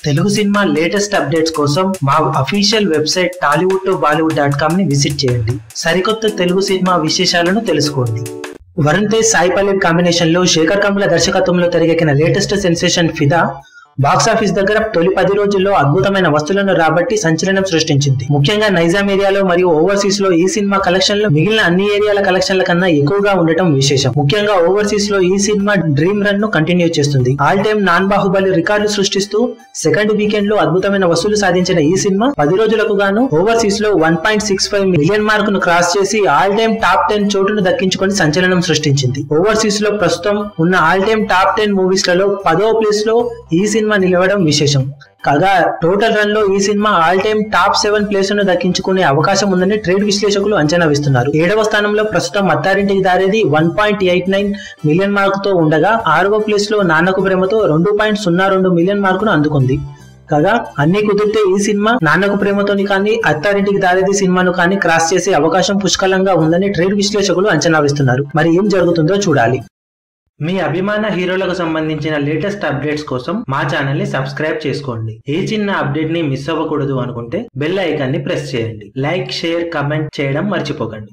Telugu cinema latest updates కోసం మా official website tollywood2bollywood.com ని విజిట్ చేయండి. సరికొత్త తెలుగు సినిమా విశేషాలను తెలుసుకోండి. వరుణ్ తేజ్ సాయి పల్లవి కాంబినేషన్ లో శేఖర్ కమ్ముల దర్శకత్వంలో తెరకెక్కిన లేటెస్ట్ సెన్సేషన్ ఫిదా బాక్సాఫీస్ దగ్గర తొలి 10 రోజుల్లో అద్భుతమైన వసూళ్లను రాబట్టి సంచలనం సృష్టించింది. ముఖ్యంగా నైజాం ఏరియాలో మరియు ఓవర్సీస్ లో ఈ సినిమా కలెక్షన్లు మిగిలిన అన్ని ఏరియాల కలెక్షన్ల కన్నా ఎక్కువగా ఉండటం విశేషం. ముఖ్యంగా ఓవర్సీస్ లో ఈ సినిమా డ్రీమ్ రన్ ను కంటిన్యూ చేస్తుంది. ఆల్ టైమ్ నాన్ బాహుబలి రికార్డులు సృష్టిస్తూ సెకండ్ వీకెండ్ లో అద్భుతమైన వసూలు సాధించిన ఈ సినిమా 10 రోజులకు గాను ఓవర్సీస్ లో 1.65 మిలియన్ మార్క్ ను క్రాస్ చేసి ఆల్ టైమ్ టాప్ 10 చోటును దక్కించుకొని సంచలనం సృష్టించింది. ఓవర్సీస్ లో ప్రస్తుతం ఉన్న ఆల్ టైమ్ టాప్ 10 మూవీస్ లలో 10వ ప్లేస్ లో ఈ సినిమా నిలవడం విశేషం. కాగా టోటల్ రన్ లో ఈ cinema all time top 7 place ను దక్కించుకునే అవకాశం ఉందని ట్రేడ్ విశ్లేషకులు అంచనా వేస్తున్నారు. 7వ స్థానంలో ప్రస్తుతం అత్తారింటికి దారేది 1.89 మిలియన్ మార్క్ తో ఉండగా 6వ ప్లేస్ లో నాన్నకు ప్రేమతో 2.02 మిలియన్ మార్కును అందుకుంది. కాగా అన్ని కుదిరితే ఈ సినిమా నాన్నకు ప్రేమతోని కానీ అత్తారింటికి దారేది సినిమాను కానీ క్రాస్ చేసే అవకాశం పుష్కలంగా ఉందని ట్రేడ్ విశ్లేషకులు అంచనా వేస్తున్నారు. మరి ఏం జరుగుతుందో చూడాలి. మీ అభిమాన హీరోలకు సంబంధించిన లేటెస్ట్ అప్డేట్స్ కోసం మా ఛానల్ ని సబ్స్క్రైబ్ చేసుకోండి. ఏ చిన్న అప్డేట్ ని మిస్ అవ్వకూడదు అనుకుంటే బెల్ ఐకాన్ ని ప్రెస్ చేయండి. లైక్, షేర్, కమెంట్ చేయడం మర్చిపోకండి.